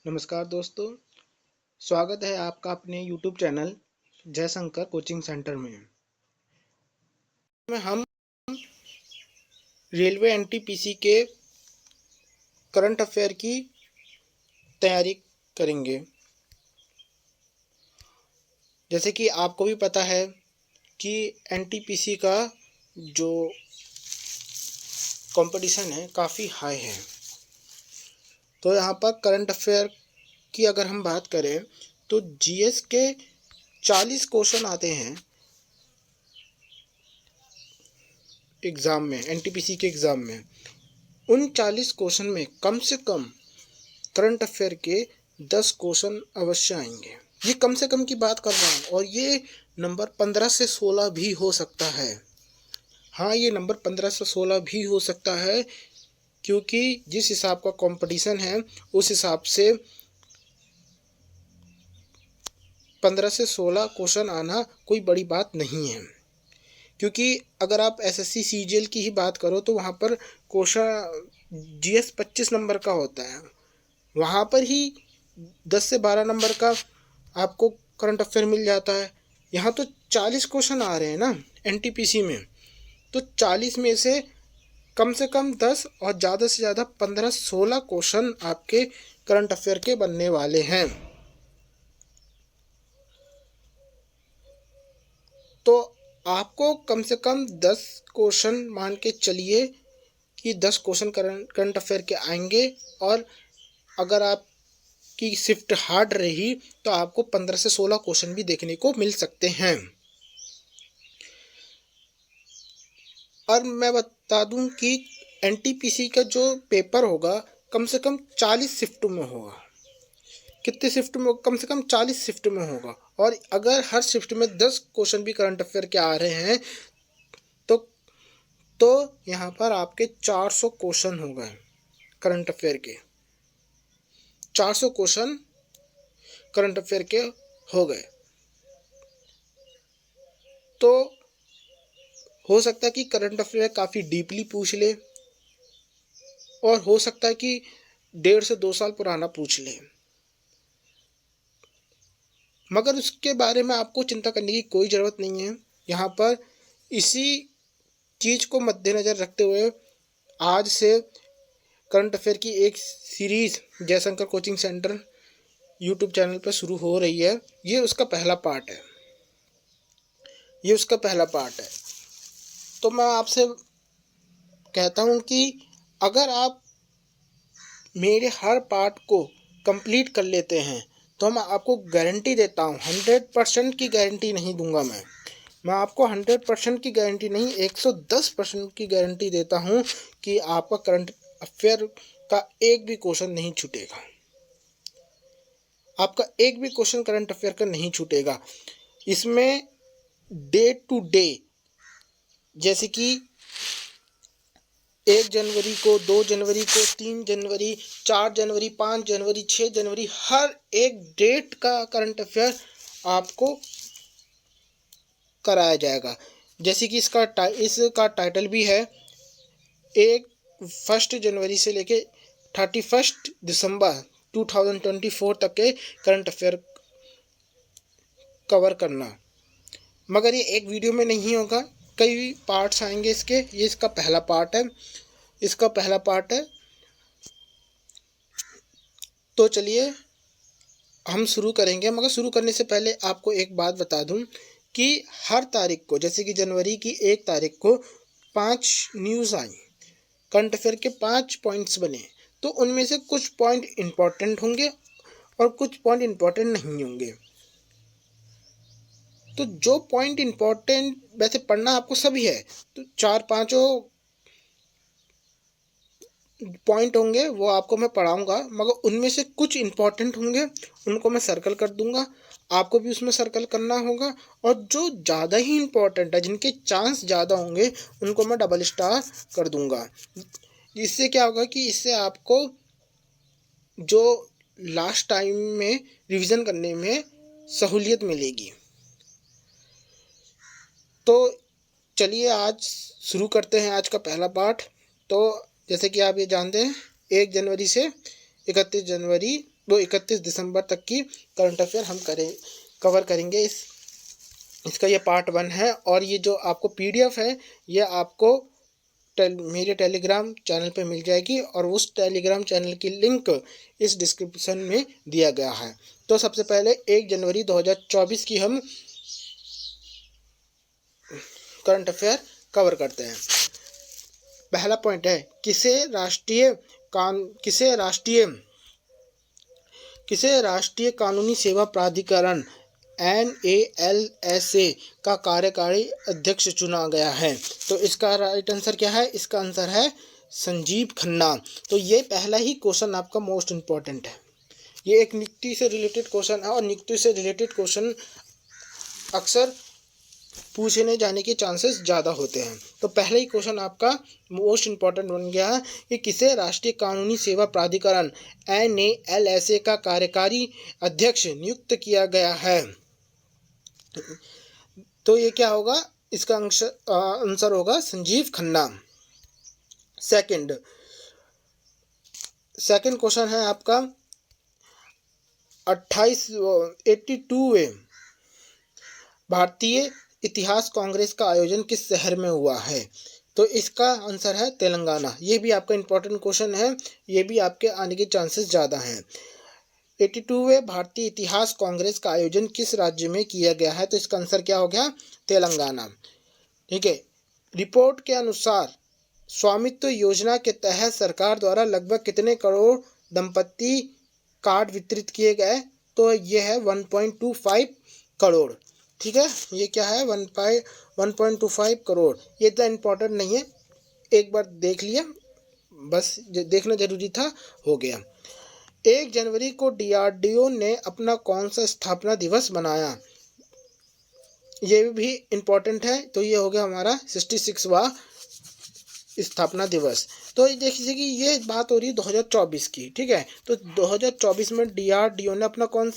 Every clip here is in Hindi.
नमस्कार दोस्तों, स्वागत है आपका अपने YouTube channel Jaishankar coaching centre में हम रेलवे एनटीपीसी के करंट अफेयर की तैयारी करेंगे। जैसे कि आपको भी पता है कि एनटीपीसी का जो कंपटीशन है काफ़ी हाई है। तो यहाँ पर करंट अफेयर की अगर हम बात करें तो जीएस के 40 क्वेश्चन आते हैं एग्ज़ाम में, एनटीपीसी के एग्ज़ाम में। उन 40 क्वेश्चन में कम से कम करंट अफेयर के 10 क्वेश्चन अवश्य आएंगे। ये कम से कम की बात कर रहा हूँ, और ये नंबर 15 से 16 भी हो सकता है। हाँ, ये नंबर 15 से 16 भी हो सकता है, क्योंकि जिस हिसाब का कंपटीशन है उस हिसाब से 15 से 16 क्वेश्चन आना कोई बड़ी बात नहीं है। क्योंकि अगर आप एसएससी सीजीएल की ही बात करो तो वहाँ पर क्वेश्चन जीएस 25 नंबर का होता है। वहाँ पर ही 10 से 12 नंबर का आपको करंट अफेयर मिल जाता है। यहाँ तो 40 क्वेश्चन आ रहे हैं ना एनटीपीसी में, तो 40 में से कम 10 और ज़्यादा से ज़्यादा 15-16 क्वेश्चन आपके करंट अफेयर के बनने वाले हैं। तो आपको कम से कम 10 क्वेश्चन मान के चलिए कि 10 क्वेश्चन करंट अफेयर के आएंगे, और अगर आपकी शिफ्ट हार्ड रही तो आपको 15 से 16 क्वेश्चन भी देखने को मिल सकते हैं। और मैं बता दूं कि एनटीपीसी का जो पेपर होगा कम से कम 40 शिफ्ट में होगा। कितने शिफ्ट में? कम से कम 40 शिफ्ट में होगा। और अगर हर शिफ्ट में 10 क्वेश्चन भी करंट अफेयर के आ रहे हैं तो तो यहाँ पर आपके 400 क्वेश्चन हो गए करंट अफेयर के। 400 क्वेश्चन करंट अफेयर के हो गए। तो हो सकता है कि करंट अफेयर काफ़ी डीपली पूछ ले, और हो सकता है कि 1.5 से 2 साल पुराना पूछ ले, मगर उसके बारे में आपको चिंता करने की कोई ज़रूरत नहीं है। यहाँ पर इसी चीज़ को मद्देनज़र रखते हुए आज से करंट अफेयर की एक series Jaishankar coaching centre YouTube channel पर शुरू हो रही है। ये उसका पहला पार्ट है। तो मैं आपसे कहता हूँ कि अगर आप मेरे हर पार्ट को कंप्लीट कर लेते हैं तो मैं आपको गारंटी देता हूँ, 100% की गारंटी नहीं दूंगा मैं आपको 100% की गारंटी नहीं, 110% की गारंटी देता हूँ कि आपका करंट अफेयर का एक भी क्वेश्चन नहीं छूटेगा। आपका एक भी क्वेश्चन करंट अफेयर का नहीं छूटेगा। इसमें डे टू डे, जैसे कि 1 जनवरी को, 2 जनवरी को, 3 जनवरी, 4 जनवरी, 5 जनवरी, 6 जनवरी, हर एक डेट का करंट अफेयर आपको कराया जाएगा। जैसे कि इसका टाइटल भी है 1 जनवरी से लेके 31 दिसंबर 2024 तक के करंट अफेयर कवर करना। मगर ये एक वीडियो में नहीं होगा, कई पार्ट्स आएंगे इसके। ये इसका पहला पार्ट है। तो चलिए हम शुरू करेंगे, मगर शुरू करने से पहले आपको एक बात बता दूं कि हर तारीख को, जैसे कि जनवरी की 1 तारीख को 5 न्यूज़ आई, करंट अफेयर के 5 पॉइंट्स बने। तो उनमें से कुछ पॉइंट इम्पॉर्टेंट होंगे और कुछ पॉइंट इम्पॉर्टेंट नहीं होंगे। तो जो पॉइंट इम्पॉर्टेंट वैसे पढ़ना आपको सभी है, तो 4-5 पॉइंट होंगे वो आपको मैं पढ़ाऊंगा, मगर उनमें से कुछ इम्पॉर्टेंट होंगे, उनको मैं सर्कल कर दूंगा, आपको भी उसमें सर्कल करना होगा। और जो ज़्यादा ही इम्पॉर्टेंट है, जिनके चांस ज़्यादा होंगे, उनको मैं डबल स्टार कर दूंगा। इससे क्या होगा कि इससे आपको जो लास्ट टाइम में रिवीजन करने में सहूलियत मिलेगी। तो चलिए आज शुरू करते हैं आज का पहला पार्ट। तो जैसे कि आप ये जानते हैं 1 जनवरी से 31 जनवरी वो 31 दिसंबर तक की करंट अफेयर हम कवर करेंगे। इसका ये पार्ट 1 है। और ये जो आपको PDF है ये आपको मेरे टेलीग्राम चैनल पे मिल जाएगी, और उस टेलीग्राम चैनल की लिंक इस डिस्क्रिप्शन में दिया गया है। तो सबसे पहले 1 जनवरी 2024 की हम करंट अफेयर कवर करते हैं। पहला पॉइंट है, किसे राष्ट्रीय कानूनी सेवा प्राधिकरण NALSA का कार्यकारी अध्यक्ष चुना गया है? तो इसका राइट आंसर क्या है? इसका आंसर है संजीव खन्ना। तो ये पहला ही क्वेश्चन आपका मोस्ट इम्पोर्टेंट है। ये एक नियुक्ति से रिलेटेड क्वेश्चन है, और नियुक्ति से रिलेटेड क्वेश्चन अक्सर पूछने जाने के चांसेस ज़्यादा होते हैं। तो पहले ही क्वेश्चन आपका मोस्ट इम्पॉर्टेंट बन गया है कि किसे राष्ट्रीय कानूनी सेवा प्राधिकरण NALSA का कार्यकारी अध्यक्ष नियुक्त किया गया है? तो ये क्या होगा? इसका आंसर होगा संजीव खन्ना। सेकंड क्वेश्चन है आपका 82वें भारतीय इतिहास कांग्रेस का आयोजन किस शहर में हुआ है? तो इसका आंसर है तेलंगाना। ये भी आपका इम्पोर्टेंट क्वेश्चन है, ये भी आपके आने के चांसेस ज़्यादा हैं। 82वें भारतीय इतिहास कांग्रेस का आयोजन किस राज्य में किया गया है? तो इसका आंसर क्या हो गया? तेलंगाना। ठीक है। रिपोर्ट के अनुसार स्वामित्व योजना के तहत सरकार द्वारा लगभग कितने करोड़ दंपत्ति कार्ड वितरित किए गए? तो यह है 1.25 करोड़। ठीक है, ये क्या है? 1.25 करोड़। ये इतना इम्पोर्टेंट नहीं है, एक बार देख लिया, बस देखना जरूरी था, हो गया। 1 जनवरी को DRDO ने अपना कौन सा स्थापना दिवस मनाया? ये भी इम्पोर्टेंट है। तो ये हो गया हमारा 66वां स्थापना दिवस। तो देखिए कि ये बात हो रही है 2024 की। ठीक है, तो 2024 में DRDO ने अपना कौन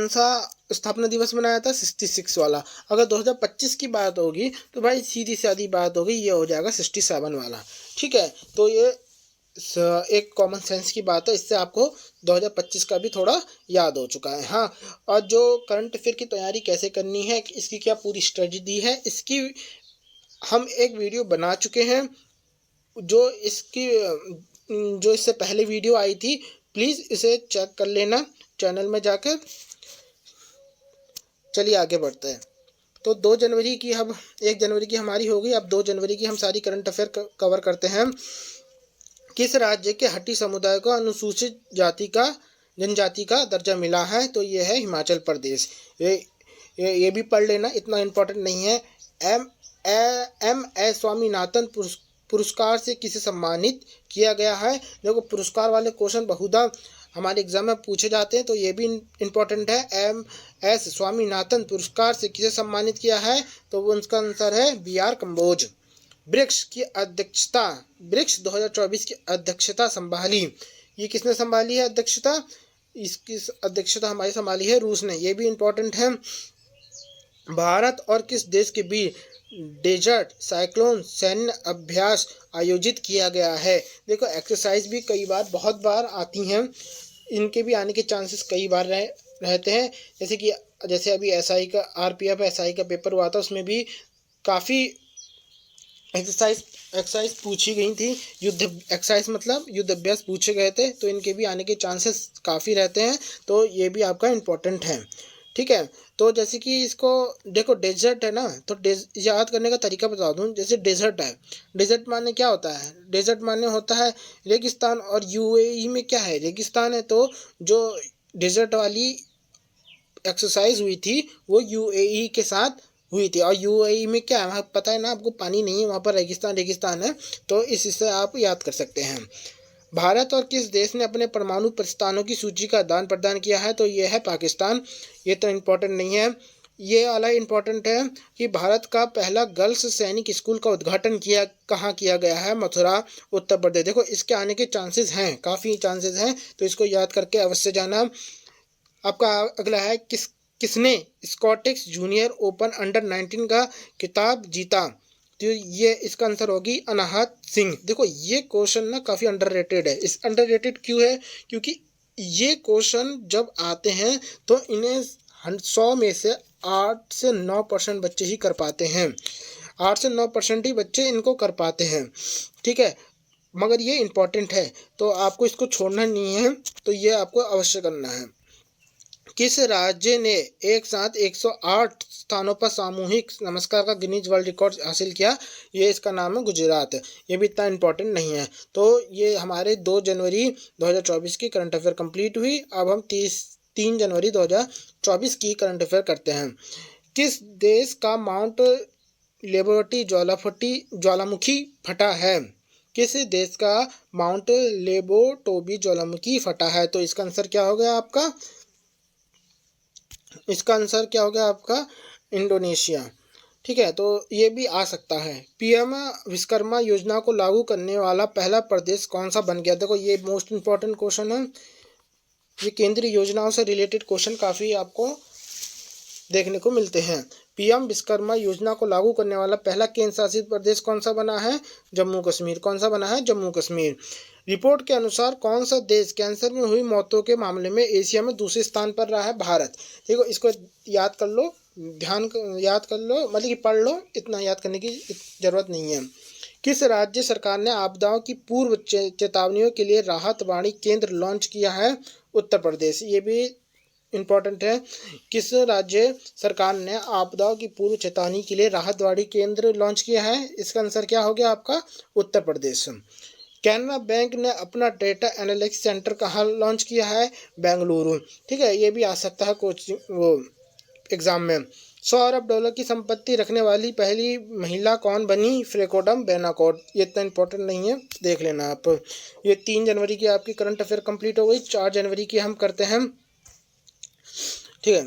सा स्थापना दिवस मनाया था? 66 वाला। अगर 2025 की बात होगी तो भाई सीधी सादी बात होगी, ये हो जाएगा 67 वाला। ठीक है, तो ये एक कॉमन सेंस की बात है, इससे आपको 2025 का भी थोड़ा याद हो चुका है। हाँ, और जो करंट अफेयर की तैयारी कैसे करनी है, इसकी क्या पूरी स्ट्रेटजी है, इसकी हम एक वीडियो बना चुके हैं। जो इससे पहले वीडियो आई थी, प्लीज़ इसे चेक कर लेना चैनल में जाकर। चलिए आगे बढ़ते हैं। तो 2 जनवरी की, अब 1 जनवरी की हमारी हो गई, अब 2 जनवरी की हम सारी करंट अफेयर कवर करते हैं। किस राज्य के हट्टी समुदाय को अनुसूचित जनजाति का दर्जा मिला है? तो ये है हिमाचल प्रदेश। ये भी पढ़ लेना, इतना इम्पोर्टेंट नहीं है। MS स्वामीनाथन पुरस्कार से किसे सम्मानित किया गया है? देखो, पुरस्कार वाले क्वेश्चन बहुधा हमारे एग्जाम में पूछे जाते हैं, तो ये भी इम्पोर्टेंट है। MS स्वामीनाथन पुरस्कार से किसे सम्मानित किया है? तो उसका आंसर है BR कम्बोज। ब्रिक्स 2024 की अध्यक्षता संभाली, ये किसने संभाली है अध्यक्षता? इसकी अध्यक्षता हमारी संभाली है रूस ने। ये भी इम्पोर्टेंट है। भारत और किस देश के बीच डेजर्ट साइक्लोन सैन्य अभ्यास आयोजित किया गया है? देखो, एक्सरसाइज भी कई बार, बहुत बार आती हैं, इनके भी आने के चांसेस कई बार रहते हैं। जैसे अभी SI का RPF SI का पेपर हुआ था, उसमें भी काफ़ी एक्सरसाइज पूछी गई थी। युद्ध एक्सरसाइज मतलब युद्ध अभ्यास पूछे गए थे, तो इनके भी आने के चांसेस काफ़ी रहते हैं। तो ये भी आपका इम्पोर्टेंट है। ठीक है, तो जैसे कि इसको देखो, डेजर्ट है ना, तो याद करने का तरीका बता दूं। जैसे डेजर्ट है, डेजर्ट माने क्या होता है? डेजर्ट माने होता है रेगिस्तान, और UAE में क्या है? रेगिस्तान है। तो जो डेजर्ट वाली एक्सरसाइज हुई थी वो UAE के साथ हुई थी, और UAE में क्या है, वहाँ पता है ना आपको, पानी नहीं है, वहाँ पर रेगिस्तान है। तो इससे आप याद कर सकते हैं। भारत और किस देश ने अपने परमाणु प्रस्तावों की सूची का आदान प्रदान किया है? तो ये है पाकिस्तान। ये तो इम्पोर्टेंट नहीं है। ये वाला इम्पोर्टेंट है कि भारत का पहला गर्ल्स सैनिक स्कूल का उद्घाटन कहाँ किया गया है? मथुरा, उत्तर प्रदेश। देखो, इसके आने के चांसेस हैं, काफ़ी चांसेस हैं, तो इसको याद करके अवश्य जाना। आपका अगला है, किसने स्कॉटिश जूनियर ओपन अंडर 19 का खिताब जीता? तो ये इसका आंसर होगी अनाहत सिंह। देखो ये क्वेश्चन ना काफ़ी अंडररेटेड है। इस अंडररेटेड क्यों है? क्योंकि ये क्वेश्चन जब आते हैं तो इन्हें 100 में से 8 से 9% बच्चे ही कर पाते हैं। 8 से 9% ही बच्चे इनको कर पाते हैं, ठीक है। मगर ये इम्पोर्टेंट है तो आपको इसको छोड़ना नहीं है, तो ये आपको अवश्य करना है। किस राज्य ने एक साथ 108 स्थानों पर सामूहिक नमस्कार का गिनीज वर्ल्ड रिकॉर्ड हासिल किया? ये इसका नाम है गुजरात। ये भी इतना इम्पोर्टेंट नहीं है। तो ये हमारे 2 जनवरी 2024 की करंट अफेयर कंप्लीट हुई। अब हम 3 जनवरी 2024 की करंट अफेयर करते हैं। किस देश का माउंट लेबोटी ज्वालामुखी फटा है? किस देश का माउंट लेबोटोबी ज्वालामुखी फटा है? तो इसका आंसर क्या हो गया आपका? इसका आंसर क्या हो गया आपका? इंडोनेशिया, ठीक है। तो ये भी आ सकता है। पीएम विश्वकर्मा योजना को लागू करने वाला पहला प्रदेश कौन सा बन गया? देखो ये मोस्ट इंपॉर्टेंट क्वेश्चन है। ये केंद्रीय योजनाओं से रिलेटेड क्वेश्चन काफ़ी आपको देखने को मिलते हैं। पीएम विश्वकर्मा योजना को लागू करने वाला पहला केंद्र शासित प्रदेश कौन सा बना है? जम्मू कश्मीर। कौन सा बना है? जम्मू कश्मीर। रिपोर्ट के अनुसार कौन सा देश कैंसर में हुई मौतों के मामले में एशिया में दूसरे स्थान पर रहा है? भारत। देखो इसको याद कर लो, याद कर लो, मतलब कि पढ़ लो, इतना याद करने की जरूरत नहीं है। किस राज्य सरकार ने आपदाओं की पूर्व चेतावनियों के लिए राहत वाणी केंद्र लॉन्च किया है? उत्तर प्रदेश। ये भी इम्पोर्टेंट है। किस राज्य सरकार ने आपदाओं की पूर्व चेतावनी के लिए राहत वाणी केंद्र लॉन्च किया है? इसका आंसर क्या हो गया आपका? उत्तर प्रदेश। कैनरा बैंक ने अपना डेटा एनालिटिक्स सेंटर कहाँ लॉन्च किया है? बेंगलुरु, ठीक है। ये भी आ सकता है कोचिंग वो एग्जाम में। $100 अरब की संपत्ति रखने वाली पहली महिला कौन बनी? फ्रेकोडम बेनाकोट। ये इतना इंपॉर्टेंट नहीं है, देख लेना आप। ये 3 जनवरी की आपकी करंट अफेयर कंप्लीट हो गई। 4 जनवरी की हम करते हैं, ठीक है।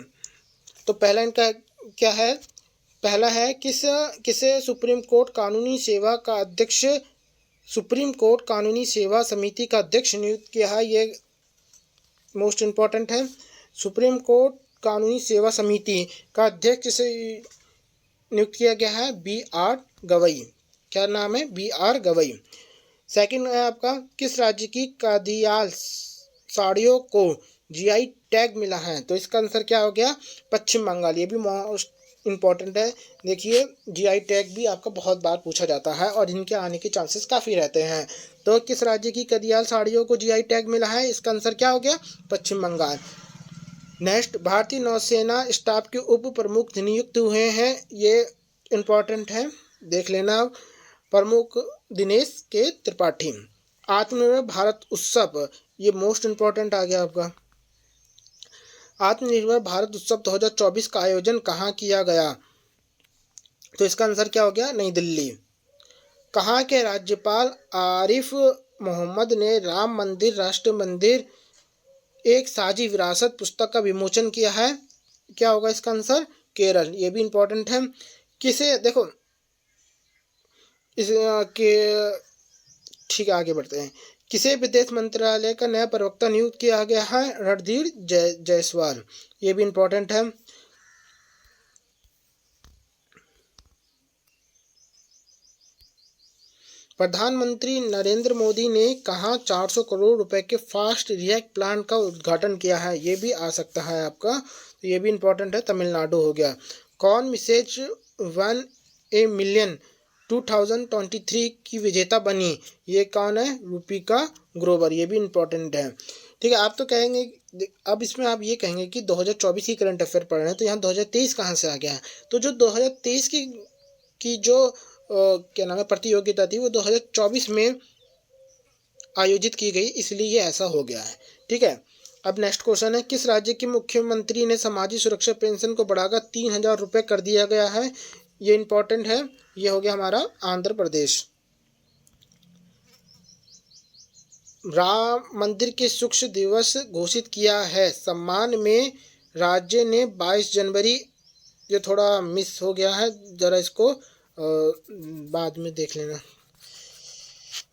तो पहला इनका क्या है? पहला है किसे सुप्रीम कोर्ट कानूनी सेवा का अध्यक्ष, सुप्रीम कोर्ट कानूनी सेवा समिति का अध्यक्ष नियुक्त किया है? ये मोस्ट इम्पॉर्टेंट है। सुप्रीम कोर्ट कानूनी सेवा समिति का अध्यक्ष से नियुक्त किया गया है B.R. गवई। क्या नाम है? B.R. गवई। सेकंड है आपका, किस राज्य की कादियाल साड़ियों को GI टैग मिला है? तो इसका आंसर क्या हो गया? पश्चिम बंगाल। ये भी मोस्ट इम्पॉर्टेंट है। देखिए GI टैग भी आपका बहुत बार पूछा जाता है और इनके आने के चांसेस काफ़ी रहते हैं। तो किस राज्य की कदियाल साड़ियों को GI टैग मिला है? इसका आंसर क्या हो गया? पश्चिम बंगाल। नेक्स्ट, भारतीय नौसेना स्टाफ के उप प्रमुख नियुक्त हुए हैं? ये इम्पॉर्टेंट है, देख लेना। प्रमुख दिनेश के त्रिपाठी। आत्मनिर्भर भारत उत्सव, ये मोस्ट इम्पॉर्टेंट आ गया आपका। आत्मनिर्भर भारत उत्सव 2024 का आयोजन कहाँ किया गया? तो इसका आंसर क्या हो गया? नई दिल्ली। कहाँ के राज्यपाल आरिफ मोहम्मद ने राम मंदिर राष्ट्र मंदिर एक साझी विरासत पुस्तक का विमोचन किया है? क्या होगा इसका आंसर? केरल। ये भी इम्पोर्टेंट है। किसे, देखो इस के, ठीक है आगे बढ़ते हैं। किसे विदेश मंत्रालय का नया प्रवक्ता नियुक्त किया गया है? रणधीर जायसवाल। ये भी इम्पोर्टेंट है। प्रधानमंत्री नरेंद्र मोदी ने कहाँ 400 करोड़ रुपए के फास्ट रिएक्ट प्लांट का उद्घाटन किया है? ये भी आ सकता है आपका, तो ये भी इम्पोर्टेंट है। तमिलनाडु हो गया। कौन मिसेज 1 मिलियन 2023 की विजेता बनी? ये कौन है? रूपिका ग्रोवर। ये भी इम्पोर्टेंट है, ठीक है। आप तो कहेंगे, अब इसमें आप ये कहेंगे कि 2024 की करंट अफेयर पढ़ रहे हैं तो यहाँ 2023 कहाँ से आ गया है? तो जो 2023 की जो क्या नाम है प्रतियोगिता थी वो 2024 में आयोजित की गई, इसलिए ये ऐसा हो गया है, ठीक है। अब नेक्स्ट क्वेश्चन है, किस राज्य के मुख्यमंत्री ने सामाजिक सुरक्षा पेंशन को बढ़ाकर 3,000 रुपये कर दिया गया है? ये इंपॉर्टेंट है। ये हो गया हमारा आंध्र प्रदेश। राम मंदिर के शुक्र दिवस घोषित किया है सम्मान में राज्य ने 22 जनवरी। ये थोड़ा मिस हो गया है, ज़रा इसको बाद में देख लेना,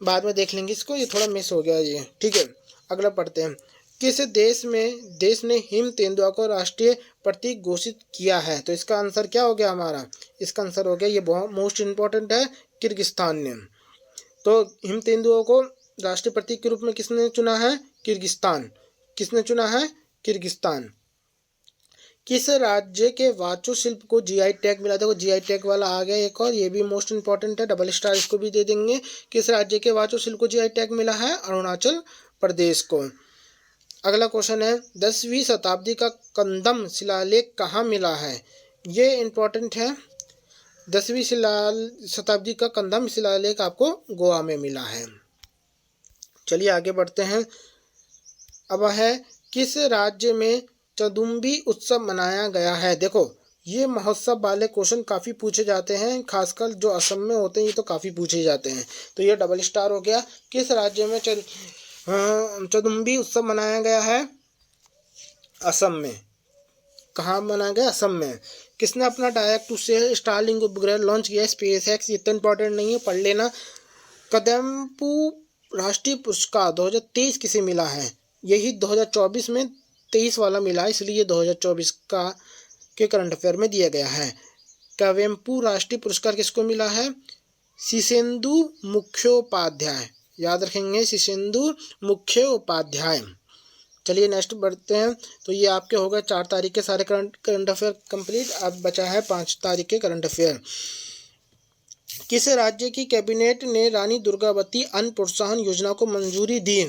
बाद में देख लेंगे इसको, ये थोड़ा मिस हो गया ये, ठीक है। अगला पढ़ते हैं। किस देश ने हिम तेंदुआ को राष्ट्रीय प्रतीक घोषित किया है? तो इसका आंसर क्या हो गया हमारा? इसका आंसर हो गया, ये बहुत मोस्ट इम्पॉर्टेंट है, किर्गिस्तान ने। तो हिम तेंदुओं को राष्ट्रीय प्रतीक के रूप में किसने चुना है? किर्गिस्तान। किसने चुना है? किर्गिस्तान। किस राज्य के वास्तुशिल्प को जीआई टैग मिला? देखो जीआई टैग वाला आ गया एक और, ये भी मोस्ट इंपॉर्टेंट है, डबल स्टार इसको भी दे देंगे। किस राज्य के वास्तुशिल्प को जीआई टैग मिला है? अरुणाचल प्रदेश को। अगला क्वेश्चन है 10वीं शताब्दी का कंदम शिलालेख कहाँ मिला है? ये इंपॉर्टेंट है। 10वीं शताब्दी का कंदम शिलालेख आपको गोवा में मिला है। चलिए आगे बढ़ते हैं। अब है किस राज्य में चदुम्बी उत्सव मनाया गया है? देखो ये महोत्सव वाले क्वेश्चन काफ़ी पूछे जाते हैं, खासकर जो असम में होते हैं ये तो काफ़ी पूछे जाते हैं। तो ये डबल स्टार हो गया। किस राज्य में चदुम्बी उत्सव मनाया गया है? असम में। कहाँ मनाया गया? असम में। किसने अपना डायरेक्ट टू से स्टारलिंक उपग्रह लॉन्च किया? Space x. ये तो इंपॉर्टेंट नहीं है, पढ़ लेना। कदम्पू राष्ट्रीय पुरस्कार 2023 किसे मिला है? यही 2024 में 23 वाला मिला, इसलिए 2024 का के करंट अफेयर में दिया गया है। कवेम्पू राष्ट्रीय पुरस्कार किसको मिला है? शिशेंदु मुखोपाध्याय। याद रखेंगे, शिशेंदु मुखोपाध्याय। चलिए नेक्स्ट बढ़ते हैं। तो ये आपके हो गए 4 तारीख के सारे करंट अफेयर कंप्लीट। अब बचा है 5 तारीख के करंट अफेयर। किस राज्य की कैबिनेट ने रानी दुर्गावती अन्न प्रोत्साहन योजना को मंजूरी दी?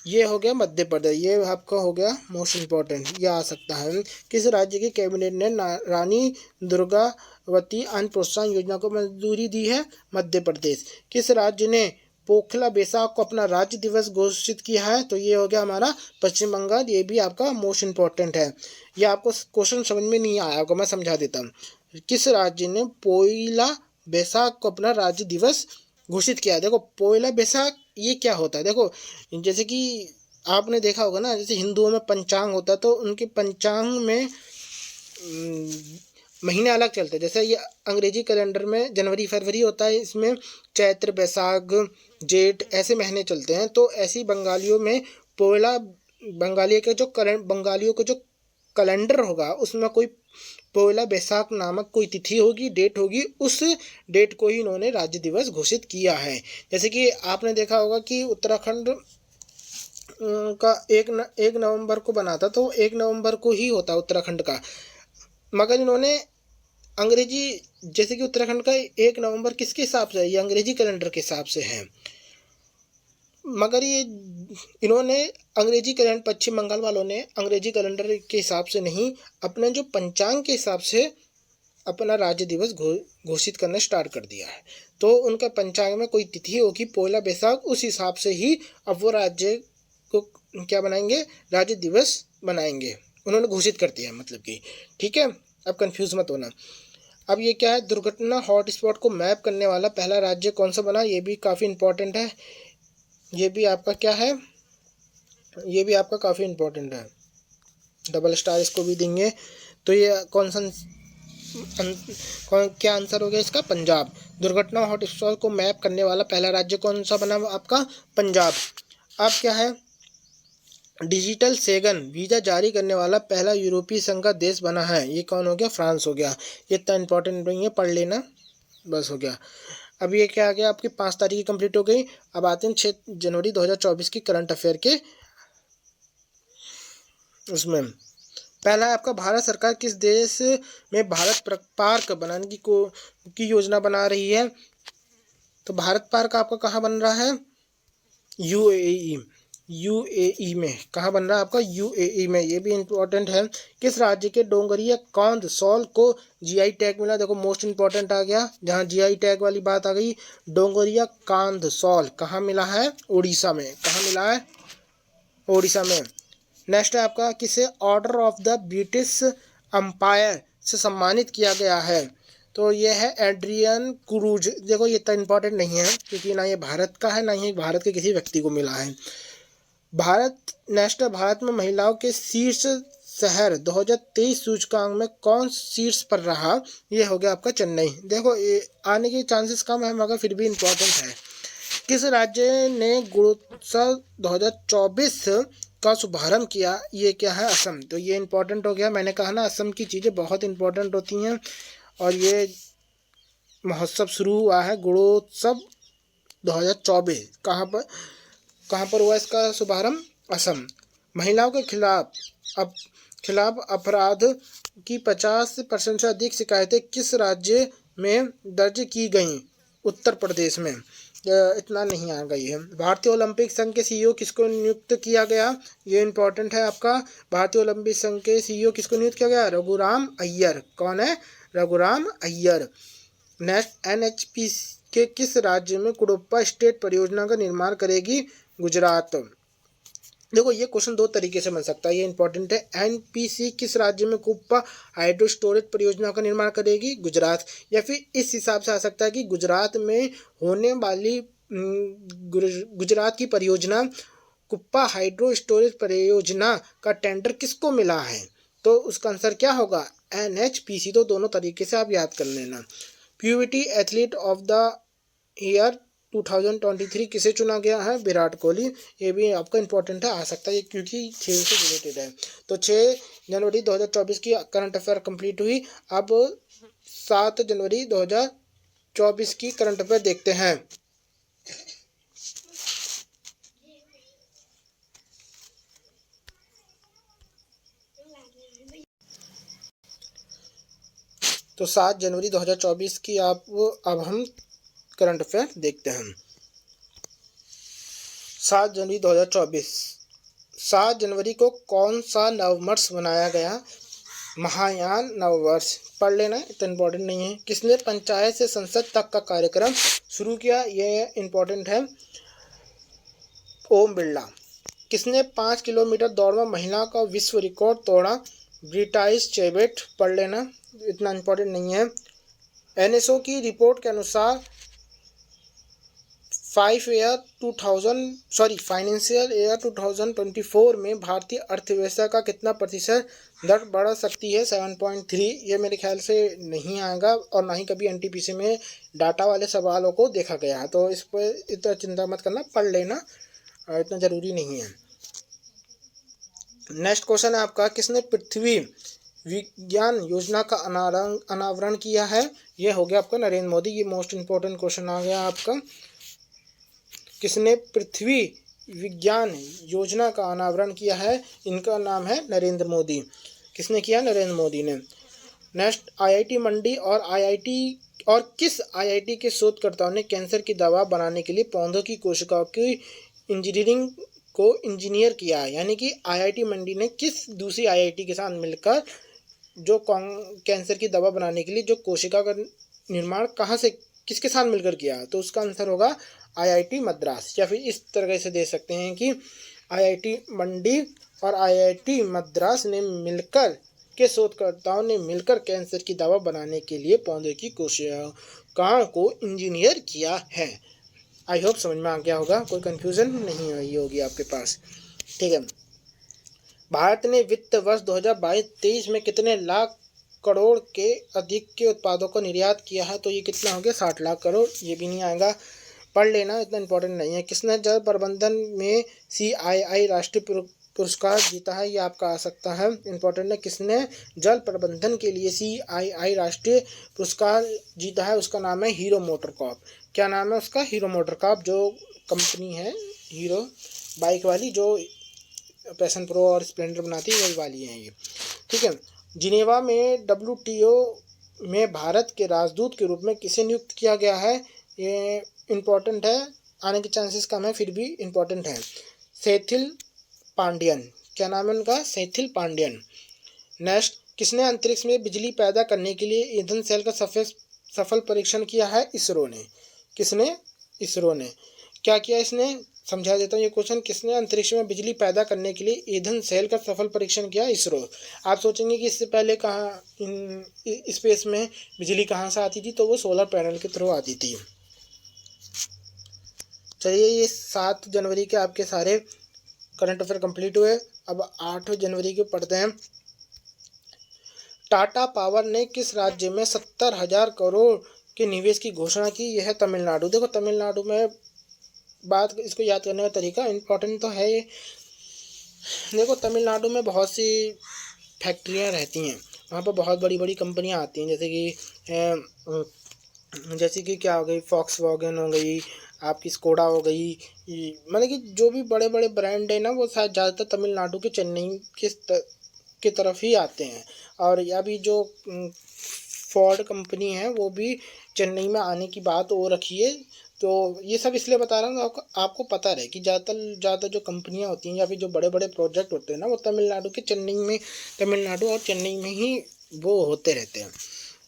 ये हो गया मध्य प्रदेश। ये आपका हो गया मोस्ट इम्पॉर्टेंट, ये आ सकता है। किस राज्य की कैबिनेट ने रानी दुर्गावती अन्न प्रोत्साहन योजना को मंजूरी दी है? मध्य प्रदेश। किस राज्य ने पोखला बैसाख को अपना राज्य दिवस घोषित किया है? तो ये हो गया हमारा पश्चिम बंगाल। ये भी आपका मोस्ट इम्पॉर्टेंट है। ये आपको क्वेश्चन समझ में नहीं आया होगा, मैं समझा देता हूँ। किस राज्य ने पोइला बैसाख को अपना राज्य दिवस घोषित किया? देखो पोइला बैसाख ये क्या होता है? देखो जैसे कि आपने देखा होगा ना, जैसे हिंदुओं में पंचांग होता है तो उनके पंचांग में महीने अलग चलते हैं। जैसे ये अंग्रेजी कैलेंडर में जनवरी फरवरी होता है, इसमें चैत्र बैसाख जेठ ऐसे महीने चलते हैं। तो ऐसी बंगालियों में पोइला बंगालियों का जो कैलेंडर होगा उसमें कोई पोइला बैसाख नामक कोई तिथि होगी, डेट होगी, उस डेट को ही इन्होंने राज्य दिवस घोषित किया है। जैसे कि आपने देखा होगा कि उत्तराखंड का 1 नवंबर को बना था, तो 1 नवंबर को ही होता उत्तराखंड का, मगर इन्होंने अंग्रेजी, जैसे कि उत्तराखंड का 1 नवंबर किसके हिसाब से है? ये अंग्रेजी कैलेंडर के हिसाब से है, मगर ये इन्होंने अंग्रेजी कैलेंडर, पश्चिम बंगाल वालों ने अंग्रेजी कैलेंडर के हिसाब से नहीं, अपने जो पंचांग के हिसाब से अपना राज्य दिवस घोषित करना स्टार्ट कर दिया है। तो उनका पंचांग में कोई तिथि होगी पोइला बैसाख, उस हिसाब से ही अब वो राज्य को क्या बनाएंगे? राज्य दिवस बनाएंगे। उन्होंने घोषित कर दिया मतलब कि, ठीक है, अब कंफ्यूज मत होना। अब ये क्या है? दुर्घटना हॉटस्पॉट को मैप करने वाला पहला राज्य कौन सा बना? ये भी काफ़ी इंपॉर्टेंट है। ये भी आपका क्या है? ये भी आपका काफ़ी इंपॉर्टेंट है, डबल स्टार इसको भी देंगे। तो ये क्या आंसर हो गया इसका? पंजाब। दुर्घटना हॉटस्पॉट को मैप करने वाला पहला राज्य कौन सा बना? आपका पंजाब। अब क्या है? डिजिटल सेगन वीज़ा जारी करने वाला पहला यूरोपीय संघ का देश बना है। ये कौन हो गया? फ्रांस हो गया। ये इतना इंपॉर्टेंट नहीं है, पढ़ लेना, बस हो गया। अब ये क्या आ गया? आपकी 5 तारीख कंप्लीट हो गई। अब आते हैं 6 जनवरी 2024 की करंट अफेयर के उसमें। पहला है आपका, भारत सरकार किस देश में भारत पार्क बनाने की योजना बना रही है? तो भारत पार्क आपका कहाँ बन रहा है? यूएई में। कहाँ बन रहा है आपका? यूएई में। ये भी इम्पोर्टेंट है। किस राज्य के डोंगरिया कांद सॉल को जीआई टैग मिला? देखो मोस्ट इम्पोर्टेंट आ गया, जहाँ जीआई टैग वाली बात आ गई। डोंगरिया कांद सॉल कहाँ मिला है? उड़ीसा में। कहाँ मिला है? उड़ीसा में। नेक्स्ट है आपका, किसे order of the British Empire से सम्मानित किया गया है? तो ये है एड्रियन क्रूज। देखो ये इतना इंपॉर्टेंट नहीं है, क्योंकि ना ये भारत का है, ना ही भारत के किसी व्यक्ति को मिला है। भारत में महिलाओं के शीर्ष शहर 2023 सूचकांक में कौन शीर्ष पर रहा? ये हो गया आपका चेन्नई। देखो ये आने के चांसेस कम है, मगर फिर भी इम्पोर्टेंट है। किस राज्य ने गुणोत्सव 2024 का शुभारंभ किया? ये क्या है? असम। तो ये इंपॉर्टेंट हो गया। मैंने कहा ना, असम की चीज़ें बहुत इंपॉर्टेंट होती हैं। और ये महोत्सव शुरू हुआ है गुणोत्सव 2024। कहाँ पर हुआ इसका शुभारंभ? असम। महिलाओं के खिलाफ अपराध की 50% से अधिक शिकायतें किस राज्य में दर्ज की गईं? उत्तर प्रदेश में। इतना नहीं आ गई है। भारतीय ओलंपिक संघ के सीईओ किसको नियुक्त किया गया? ये इंपॉर्टेंट है आपका। भारतीय ओलंपिक संघ के सीईओ किसको नियुक्त किया गया? रघुराम अय्यर। कौन है? रघुराम अय्यर। नेक्स्ट, एनएचपीसी के किस राज्य में कुडुप्पा स्टेट परियोजना का निर्माण करेगी? गुजरात। देखो ये क्वेश्चन दो तरीके से बन सकता है, ये इंपॉर्टेंट है। एनपीसी किस राज्य में कुप्पा हाइड्रो स्टोरेज परियोजना का निर्माण करेगी? गुजरात। या फिर इस हिसाब से आ सकता है कि गुजरात में होने वाली गुजरात की परियोजना कुप्पा हाइड्रो स्टोरेज परियोजना का टेंडर किसको मिला है? तो उसका आंसर क्या होगा? एनएचपीसी। तो दोनों तरीके से आप याद कर लेना। Puberty athlete of the year 2023 किसे चुना गया है? विराट कोहली। ये भी आपका इंपॉर्टेंट है, आ सकता है क्योंकि खेल से रिलेटेड है। तो 6 जनवरी 2024 की करंट अफेयर कंप्लीट हुई। अब 7 जनवरी 2024 की करंट अफेयर देखते हैं। तो 7 जनवरी 2024 की अब हम करंट अफेयर देखते हैं। 7 जनवरी 2024। 7 जनवरी को कौन सा नववर्ष मनाया गया? महायान नववर्ष। पढ़ लेना, इतना इंपॉर्टेंट नहीं है। किसने पंचायत से संसद तक का कार्यक्रम शुरू किया? ये इंपॉर्टेंट है, ओम बिरला। किसने 5 किलोमीटर दौड़ में महिला का विश्व रिकॉर्ड तोड़ा? ब्रिटाइस चेबेट। पढ़ लेना, इतना इंपॉर्टेंट नहीं है। एनएसओ की रिपोर्ट के अनुसार फाइनेंशियल ईयर 2024 में भारतीय अर्थव्यवस्था का कितना प्रतिशत दर बढ़ सकती है? 7.3। ये मेरे ख्याल से नहीं आएगा और ना ही कभी एनटीपीसी में डाटा वाले सवालों को देखा गया है, तो इस पर इतना चिंता मत करना, पढ़ लेना, इतना ज़रूरी नहीं है। नेक्स्ट क्वेश्चन है आपका, किसने पृथ्वी विज्ञान योजना का अनावरण किया है? ये हो गया आपका नरेंद्र मोदी। ये मोस्ट इंपॉर्टेंट क्वेश्चन आ गया आपका। किसने पृथ्वी विज्ञान योजना का अनावरण किया है? इनका नाम है नरेंद्र मोदी। किसने किया? नरेंद्र मोदी ने। नेक्स्ट, आईआईटी मंडी और किस आईआईटी के शोधकर्ताओं ने कैंसर की दवा बनाने के लिए पौधों की कोशिकाओं की इंजीनियरिंग को इंजीनियर किया है? यानी कि आईआईटी मंडी ने किस दूसरी आईआईटी के साथ मिलकर जो कैंसर की दवा बनाने के लिए जो कोशिका का निर्माण कहाँ से किसके साथ मिलकर किया? तो उसका आंसर होगा आईआईटी मद्रास। या फिर इस तरह से दे सकते हैं कि आईआईटी मंडी और आईआईटी मद्रास ने मिलकर के शोधकर्ताओं ने मिलकर कैंसर की दवा बनाने के लिए पौधे की कोशिकाओं को इंजीनियर किया है। आई होप समझ में आ गया होगा, कोई कंफ्यूजन नहीं हुई होगी आपके पास। ठीक है। भारत ने वित्त वर्ष 2022-23 में कितने लाख करोड़ के अधिक के उत्पादों को निर्यात किया है? तो ये कितना हो गया? 60 लाख करोड़। ये भी नहीं आएगा, पढ़ लेना, इतना इंपॉर्टेंट नहीं है। किसने जल प्रबंधन में CII राष्ट्रीय पुरस्कार जीता है? ये आपका आ सकता है, इंपॉर्टेंट है। किसने जल प्रबंधन के लिए CII राष्ट्रीय पुरस्कार जीता है? उसका नाम है हीरो मोटरकॉर्प। क्या नाम है उसका? हीरो मोटरकॉर्प। जो कंपनी है हीरो बाइक वाली, जो पैशन प्रो और स्प्लेंडर बनाती है, वही वाली है ये। ठीक है। जिनेवा में WTO में भारत के राजदूत के रूप में किसे नियुक्त किया गया है? ये इंपॉर्टेंट है, आने के चांसेस कम है, फिर भी इंपॉर्टेंट है। सेथिल पांडियन। क्या नाम है उनका? सेथिल पांडियन। नेक्स्ट, किसने अंतरिक्ष में बिजली पैदा करने के लिए ईंधन सेल का सफल परीक्षण किया है? इसरो ने। किसने? इसरो ने। क्या किया इसने? समझा देता हूँ ये क्वेश्चन। किसने अंतरिक्ष में बिजली पैदा करने के लिए ईंधन सेल का सफल परीक्षण किया? इसरो। आप सोचेंगे कि इससे पहले कहाँ स्पेस में बिजली कहाँ से आती थी? तो वो सोलर पैनल के थ्रू आती थी। चलिए, ये 7 जनवरी के आपके सारे करंट अफेयर कंप्लीट हुए। अब 8 जनवरी के पढ़ते हैं। टाटा पावर ने किस राज्य में 70,000 करोड़ के निवेश की घोषणा की? यह है तमिलनाडु। देखो तमिलनाडु में बात, इसको याद करने का तरीका इंपॉर्टेंट तो है। देखो तमिलनाडु में बहुत सी फैक्ट्रियां रहती हैं, वहाँ पर बहुत बड़ी बड़ी कंपनियाँ आती हैं, जैसे कि क्या हो गई, फॉक्सवैगन हो गई, आपकी स्कोडा हो गई। मतलब कि जो भी बड़े बड़े ब्रांड है ना, वो शायद ज़्यादातर तमिलनाडु के चेन्नई के तरफ ही आते हैं। और अभी जो फोर्ड कंपनी है वो भी चेन्नई में आने की बात हो रखी है। तो ये सब इसलिए बता रहा हूँ आपको पता रहे कि ज़्यादातर जो कंपनियाँ होती हैं या फिर जो बड़े बड़े प्रोजेक्ट होते हैं ना, वो तमिलनाडु और चेन्नई में ही वो होते रहते हैं।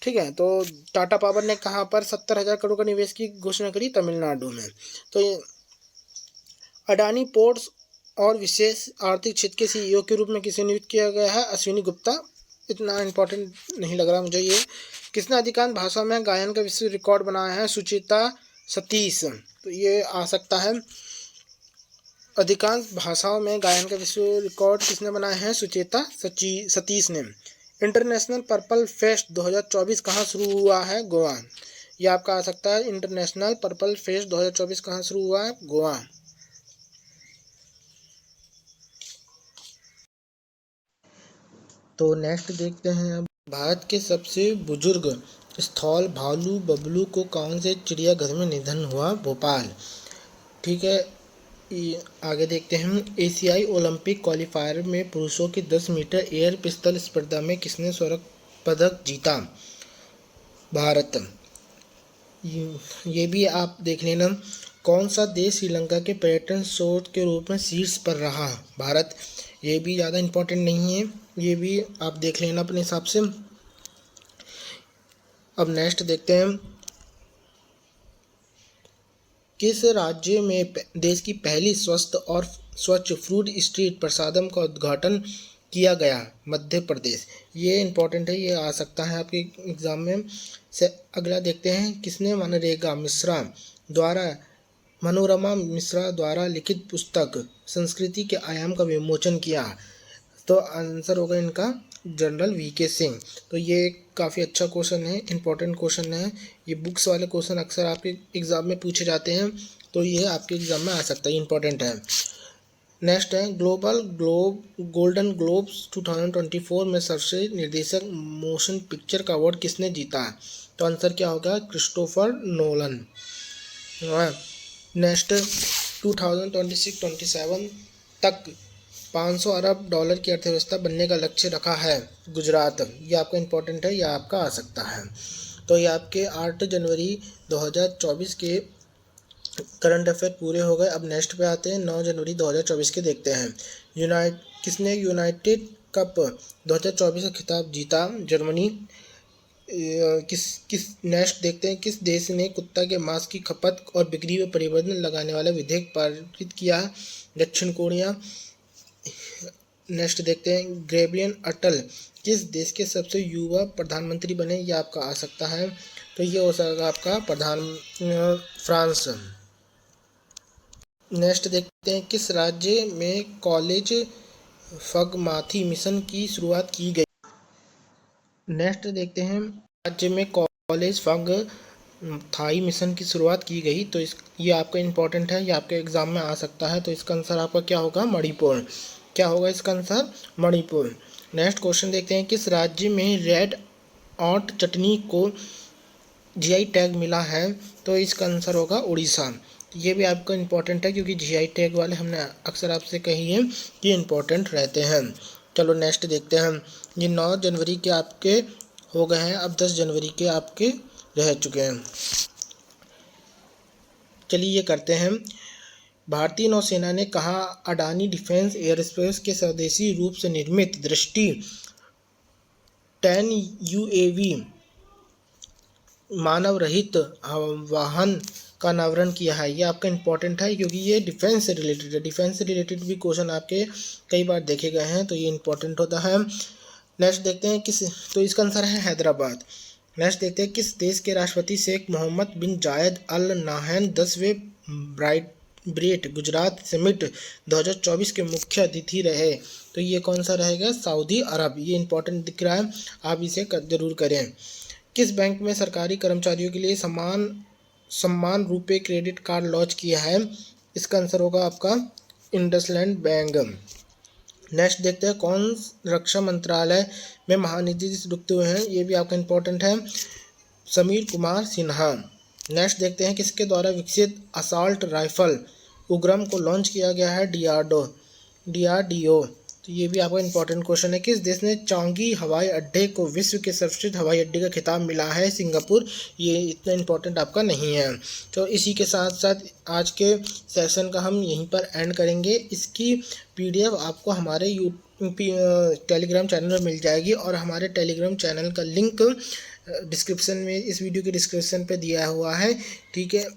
ठीक है, तो टाटा पावर ने कहाँ पर 70,000 करोड़ का निवेश की घोषणा करी, तमिलनाडु में। तो ये अडानी पोर्ट्स और विशेष आर्थिक क्षेत्र के सीईओ के रूप में किसे नियुक्त किया गया है, अश्विनी गुप्ता। इतना इम्पोर्टेंट नहीं लग रहा मुझे ये। किसने अधिकांश भाषा में गायन का विश्व रिकॉर्ड बनाया है, सुचिता सतीश। तो ये आ सकता है, अधिकांश भाषाओं में गायन का विश्व रिकॉर्ड किसने बनाया है, सुचेता सतीश ने। इंटरनेशनल पर्पल फेस्ट 2024 कहाँ शुरू हुआ है, गोवा। ये आपका आ सकता है, इंटरनेशनल पर्पल फेस्ट 2024 कहाँ शुरू हुआ है, गोवा। तो नेक्स्ट देखते हैं अब, भारत के सबसे बुजुर्ग स्थल भालू बबलू को कौन से चिड़ियाघर में निधन हुआ, भोपाल। ठीक है, आगे देखते हैं, एशियाई ओलंपिक क्वालिफायर में पुरुषों की 10 मीटर एयर पिस्टल स्पर्धा में किसने स्वर्ण पदक जीता, भारत। ये भी आप देख लेना, कौन सा देश श्रीलंका के पर्यटन स्रोत के रूप में शीर्ष पर रहा, भारत। ये भी ज़्यादा इम्पोर्टेंट नहीं है, ये भी आप देख लेना अपने हिसाब से। अब नेक्स्ट देखते हैं, किस राज्य में देश की पहली स्वस्थ और स्वच्छ फूड स्ट्रीट प्रसादम का उद्घाटन किया गया, मध्य प्रदेश। ये इम्पोर्टेंट है, ये आ सकता है आपके एग्ज़ाम में से। अगला देखते हैं, किसने मनोरमा मिश्रा द्वारा लिखित पुस्तक संस्कृति के आयाम का विमोचन किया। तो आंसर होगा इनका जनरल वीके सिंह। तो ये काफ़ी अच्छा क्वेश्चन है, इंपॉर्टेंट क्वेश्चन है। ये बुक्स वाले क्वेश्चन अक्सर आपके एग्ज़ाम में पूछे जाते हैं, तो ये आपके एग्ज़ाम में आ सकता है, इंपॉर्टेंट है। नेक्स्ट है, गोल्डन ग्लोब्स 2024 में सर्वश्रेष्ठ निर्देशक मोशन पिक्चर का अवार्ड किसने जीता। तो आंसर क्या होगा, क्रिस्टोफर नोलन। नेक्स्ट, 2026-27 तक 500 अरब डॉलर की अर्थव्यवस्था बनने का लक्ष्य रखा है, गुजरात। ये आपका इम्पोर्टेंट है, ये आपका आ सकता है। तो ये आपके 8 जनवरी 2024 के करंट अफेयर पूरे हो गए। अब नेक्स्ट पे आते हैं, 9 जनवरी 2024 के देखते हैं। किसने यूनाइटेड कप 2024 का खिताब जीता, जर्मनी। किस नेक्स्ट देखते हैं, किस देश ने कुत्ता के मांस की खपत और बिक्री में प्रतिबंध लगाने वाला विधेयक पारित किया, दक्षिण कोरिया। नेक्स्ट देखते हैं, गैब्रियल अटल किस देश के सबसे युवा प्रधानमंत्री बने, ये आपका आ सकता है। तो ये हो सकता आपका फ्रांस। नेक्स्ट देखते हैं, किस राज्य में कॉलेज फगमाथी मिशन की शुरुआत की गई। नेक्स्ट देखते हैं, राज्य में कॉलेज फग थाई मिशन की शुरुआत की गई। तो ये आपका इम्पोर्टेंट है, ये आपके एग्जाम में आ सकता है। तो इसका आंसर आपका क्या होगा, मणिपुर। क्या होगा इसका आंसर, मणिपुर। नेक्स्ट क्वेश्चन देखते हैं, किस राज्य में रेड ऑट चटनी को जीआई टैग मिला है। तो इसका आंसर होगा उड़ीसा। ये भी आपका इम्पोर्टेंट है, क्योंकि जीआई टैग वाले हमने अक्सर आपसे कही है कि इम्पोर्टेंट रहते हैं। चलो नेक्स्ट देखते हैं, ये 9 जनवरी के आपके हो गए हैं, अब 10 जनवरी के आपके रह चुके हैं। चलिए ये करते हैं, भारतीय नौसेना ने कहा, अडानी डिफेंस एयरस्पेस के स्वदेशी रूप से निर्मित दृष्टि 10 यूएवी मानव रहित वाहन का अनावरण किया है। ये आपका इम्पोर्टेंट है, क्योंकि ये डिफेंस से रिलेटेड है। डिफेंस से रिलेटेड भी क्वेश्चन आपके कई बार देखे गए हैं, तो ये इम्पोर्टेंट होता है। नेक्स्ट देखते हैं, तो इसका आंसर है हैदराबाद। नेक्स्ट देखते हैं, किस देश के राष्ट्रपति Sheikh Mohammed bin Zayed Al Nahyan 10वें ब्राइट गुजरात समिट 2024 के मुख्य अतिथि रहे। तो ये कौन सा रहेगा, सऊदी अरब। ये इंपॉर्टेंट दिख रहा है, आप इसे जरूर करें। किस बैंक में सरकारी कर्मचारियों के लिए सम्मान रुपए क्रेडिट कार्ड लॉन्च किया है। इसका आंसर होगा आपका इंडसलैंड बैंक। नेक्स्ट देखते हैं कौन रक्षा मंत्रालय में महानिदेशक नियुक्त हुए हैं, ये भी आपका इम्पोर्टेंट है, समीर कुमार सिन्हा। नेक्स्ट देखते हैं किसके द्वारा विकसित असॉल्ट राइफल उग्रम को लॉन्च किया गया है, डीआरडीओ। तो ये भी आपका इंपॉर्टेंट क्वेश्चन है। किस देश ने चांगी हवाई अड्डे को विश्व के सर्वश्रेष्ठ हवाई अड्डे का खिताब मिला है, सिंगापुर। ये इतना इंपॉर्टेंट आपका नहीं है। तो इसी के साथ साथ आज के सेशन का हम यहीं पर एंड करेंगे। इसकी पीडीएफ आपको हमारे टेलीग्राम चैनल में मिल जाएगी और हमारे टेलीग्राम चैनल का लिंक डिस्क्रिप्शन में, इस वीडियो के डिस्क्रिप्शन पे दिया हुआ है। ठीक है,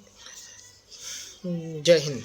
जय हिंद।